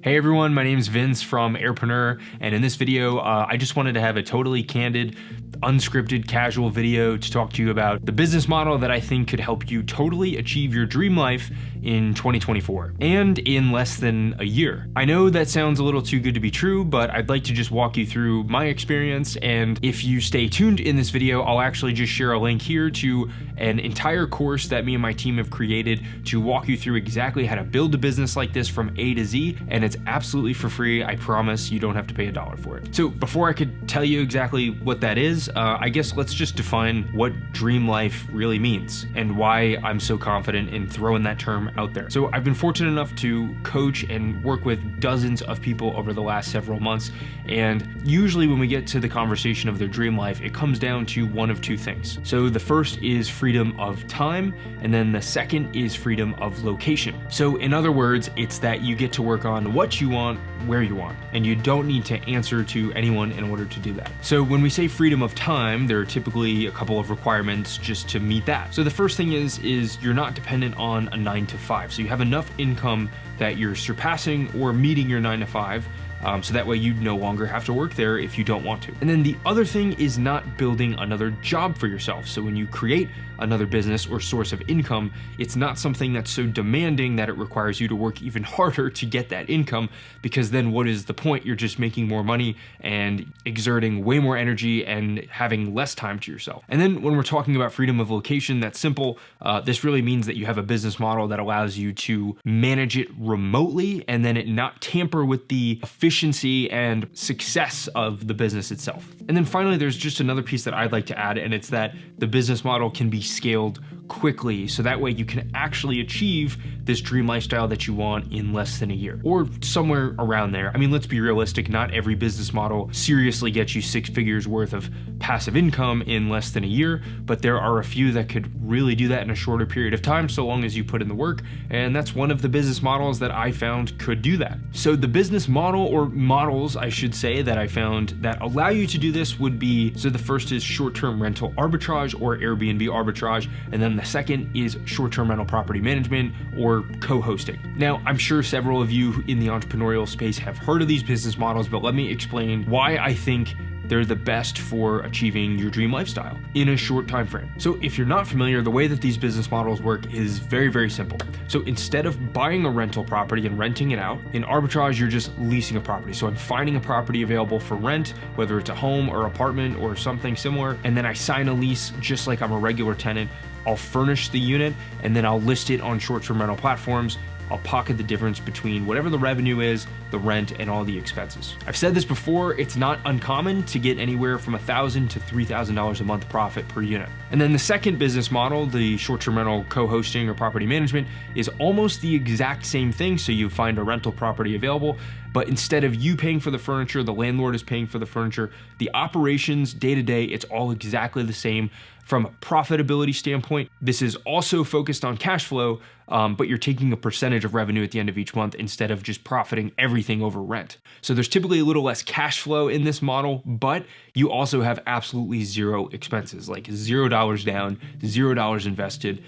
Hey everyone, my name is Vince from Airpreneur, and in this video, I just wanted to have a totally candid, unscripted, casual video to talk to you about the business model that I think could help you totally achieve your dream life in 2024, and in less than a year. I know that sounds a little too good to be true, but I'd like to just walk you through my experience, and if you stay tuned in this video, I'll actually just share a link here to an entire course that me and my team have created to walk you through exactly how to build a business like this from A to Z, and it's absolutely for free. I promise you don't have to pay $1 for it. So before I could tell you exactly what that is, I guess let's just define what dream life really means and why I'm so confident in throwing that term out there. So I've been fortunate enough to coach and work with dozens of people over the last several months, and usually when we get to the conversation of their dream life, it comes down to one of two things. So the first is freedom of time, and then the second is freedom of location. So in other words, it's that you get to work on what you want, where you want, and you don't need to answer to anyone in order to do that. So when we say freedom of time, there are typically a couple of requirements just to meet that. So the first thing is you're not dependent on a 9 to 5. So you have enough income that you're surpassing or meeting your 9 to 5. So that way you no longer have to work there if you don't want to. And then the other thing is not building another job for yourself. So when you create another business or source of income, it's not something that's so demanding that it requires you to work even harder to get that income, because then what is the point? You're just making more money and exerting way more energy and having less time to yourself. And then when we're talking about freedom of location, that's simple. This really means that you have a business model that allows you to manage it remotely and then it not tamper with the efficiency and success of the business itself. And then finally, there's just another piece that I'd like to add, and it's that the business model can be scaled quickly, so that way you can actually achieve this dream lifestyle that you want in less than a year, or somewhere around there. I mean, let's be realistic, not every business model seriously gets you 6 figures worth of passive income in less than a year, but there are a few that could really do that in a shorter period of time, so long as you put in the work, and that's one of the business models that I found could do that. So the business model, or models I should say, that I found that allow you to do this would be, so the first is short-term rental arbitrage or Airbnb arbitrage, and then the second is short-term rental property management or co-hosting. Now, I'm sure several of you in the entrepreneurial space have heard of these business models, but let me explain why I think they're the best for achieving your dream lifestyle in a short time frame. So if you're not familiar, the way that these business models work is very, very simple. So instead of buying a rental property and renting it out, in arbitrage, you're just leasing a property. So I'm finding a property available for rent, whether it's a home or apartment or something similar, and then I sign a lease just like I'm a regular tenant. I'll furnish the unit and then I'll list it on short-term rental platforms. I'll pocket the difference between whatever the revenue is, the rent, and all the expenses. I've said this before, it's not uncommon to get anywhere from $1,000 to $3,000 a month profit per unit. And then the second business model, the short-term rental co-hosting or property management, is almost the exact same thing. So you find a rental property available, but instead of you paying for the furniture, the landlord is paying for the furniture. The operations day to day, it's all exactly the same. From a profitability standpoint, this is also focused on cash flow, but you're taking a percentage of revenue at the end of each month instead of just profiting everything over rent. So there's typically a little less cash flow in this model, but you also have absolutely zero expenses, like $0 down, $0 invested.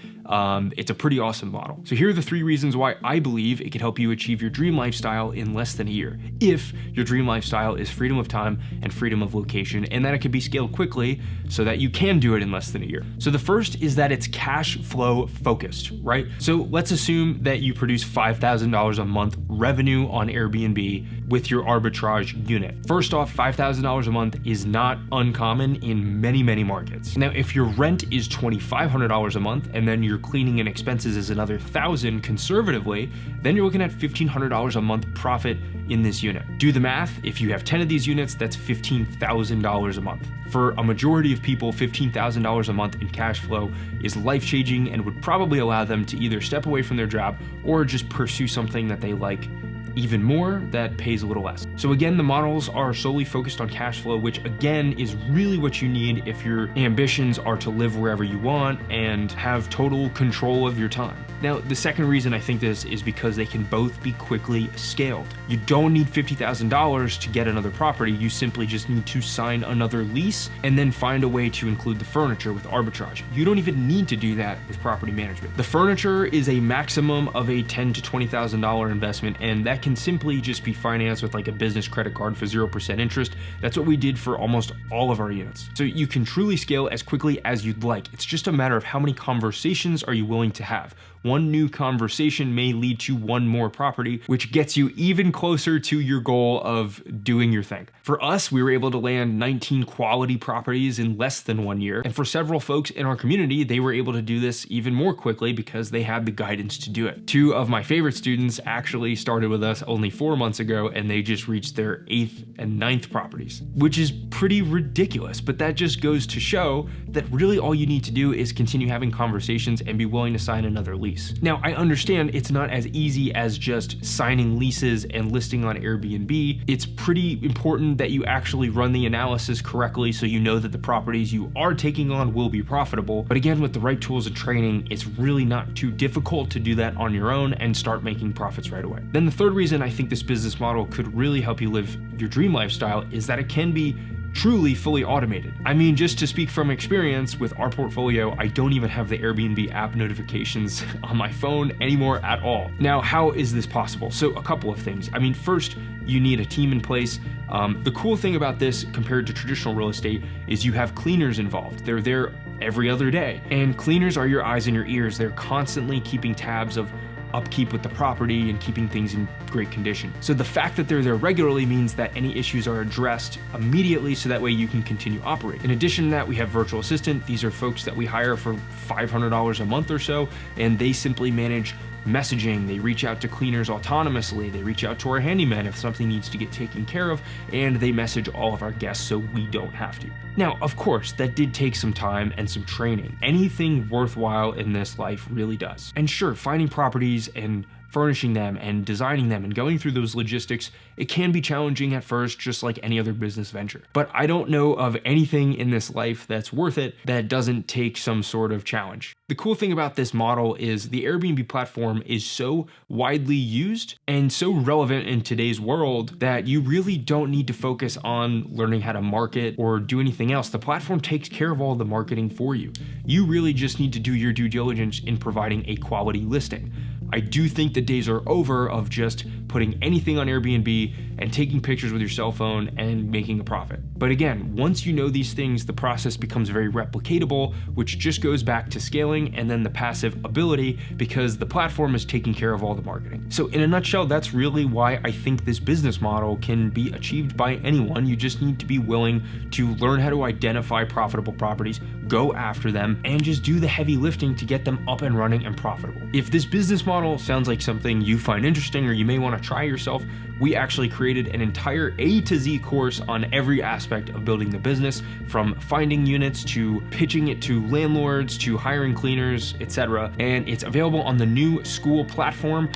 It's a pretty awesome model. So here are the 3 reasons why I believe it could help you achieve your dream lifestyle in less than a year, if your dream lifestyle is freedom of time and freedom of location, and that it can be scaled quickly so that you can do it in less than a year. So the first is that it's cash flow focused, right? So let's assume that you produce $5,000 a month revenue on Airbnb with your arbitrage unit. First off, $5,000 a month is not uncommon in many, many markets. Now, if your rent is $2,500 a month and then your cleaning and expenses is another $1,000 conservatively, then you're looking at $1,500 a month profit in this unit. Do the math. If you have 10 of these units, that's $15,000 a month. For a majority of people, $15,000 a month in cash flow is life-changing and would probably allow them to either step away from their job or just pursue something that they like even more that pays a little less. So again, the models are solely focused on cash flow, which again is really what you need if your ambitions are to live wherever you want and have total control of your time. Now, the second reason I think this is because they can both be quickly scaled. You don't need $50,000 to get another property, you simply just need to sign another lease and then find a way to include the furniture with Arbitrage. You don't even need to do that with property management. The furniture is a maximum of a $10,000 to $20,000 investment, and that can simply just be financed with like a business credit card for 0% interest. That's what we did for almost all of our units. So you can truly scale as quickly as you'd like. It's just a matter of how many conversations are you willing to have. One new conversation may lead to one more property, which gets you even closer to your goal of doing your thing. For us, we were able to land 19 quality properties in less than 1 year. And for several folks in our community, they were able to do this even more quickly because they had the guidance to do it. 2 of my favorite students actually started with us only 4 months ago, and they just reached their 8th and 9th properties, which is pretty ridiculous. But that just goes to show that really all you need to do is continue having conversations and be willing to sign another lease. Now, I understand it's not as easy as just signing leases and listing on Airbnb. It's pretty important that you actually run the analysis correctly so you know that the properties you are taking on will be profitable. But again, with the right tools and training, it's really not too difficult to do that on your own and start making profits right away. Then the third reason I think this business model could really help you live your dream lifestyle is that it can be truly fully automated. I mean, just to speak from experience with our portfolio, I don't even have the Airbnb app notifications on my phone anymore at all. Now, how is this possible? So a couple of things. I mean, first, you need a team in place. The cool thing about this compared to traditional real estate is you have cleaners involved. They're there every other day. And cleaners are your eyes and your ears. They're constantly keeping tabs of upkeep with the property and keeping things in great condition. So the fact that they're there regularly means that any issues are addressed immediately so that way you can continue operating. In addition to that, we have virtual assistant. These are folks that we hire for $500 a month or so, and they simply manage messaging. They reach out to cleaners autonomously. They reach out to our handyman if something needs to get taken care of, and they message all of our guests so we don't have to. Now, of course, that did take some time and some training. Anything worthwhile in this life really does. And sure, finding properties and furnishing them and designing them and going through those logistics, it can be challenging at first, just like any other business venture. But I don't know of anything in this life that's worth it that doesn't take some sort of challenge. The cool thing about this model is the Airbnb platform is so widely used and so relevant in today's world that you really don't need to focus on learning how to market or do anything else. The platform takes care of all the marketing for you. You really just need to do your due diligence in providing a quality listing. I do think the days are over of just putting anything on Airbnb and taking pictures with your cell phone and making a profit. But again, once you know these things, the process becomes very replicatable, which just goes back to scaling and then the passive ability because the platform is taking care of all the marketing. So in a nutshell, that's really why I think this business model can be achieved by anyone. You just need to be willing to learn how to identify profitable properties, go after them, and just do the heavy lifting to get them up and running and profitable. If this business model sounds like something you find interesting or you may want to try yourself, we actually created an entire A to Z course on every aspect of building the business, from finding units to pitching it to landlords to hiring cleaners, etc. And it's available on the new school platform.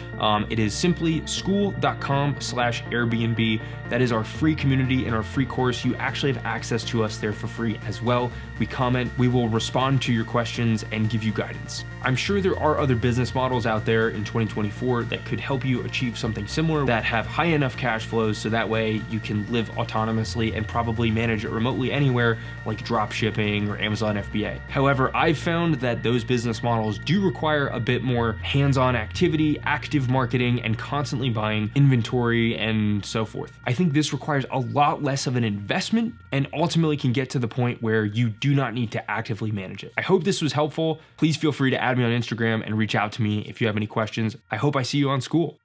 It is simply school.com/Airbnb. That is our free community and our free course. You actually have access to us there for free as well. We comment, we will respond to your questions and give you guidance. I'm sure there are other business models out there in 2024 that could help you achieve something similar that have high enough cash flows so that way you can live autonomously and probably manage it remotely anywhere, like drop shipping or Amazon FBA. However, I've found that those business models do require a bit more hands-on activity, active marketing, and constantly buying inventory and so forth. I think this requires a lot less of an investment and ultimately can get to the point where you do not need to actively manage it. I hope this was helpful. Please feel free to add me on Instagram and reach out to me if you have any questions. I hope I see you on school.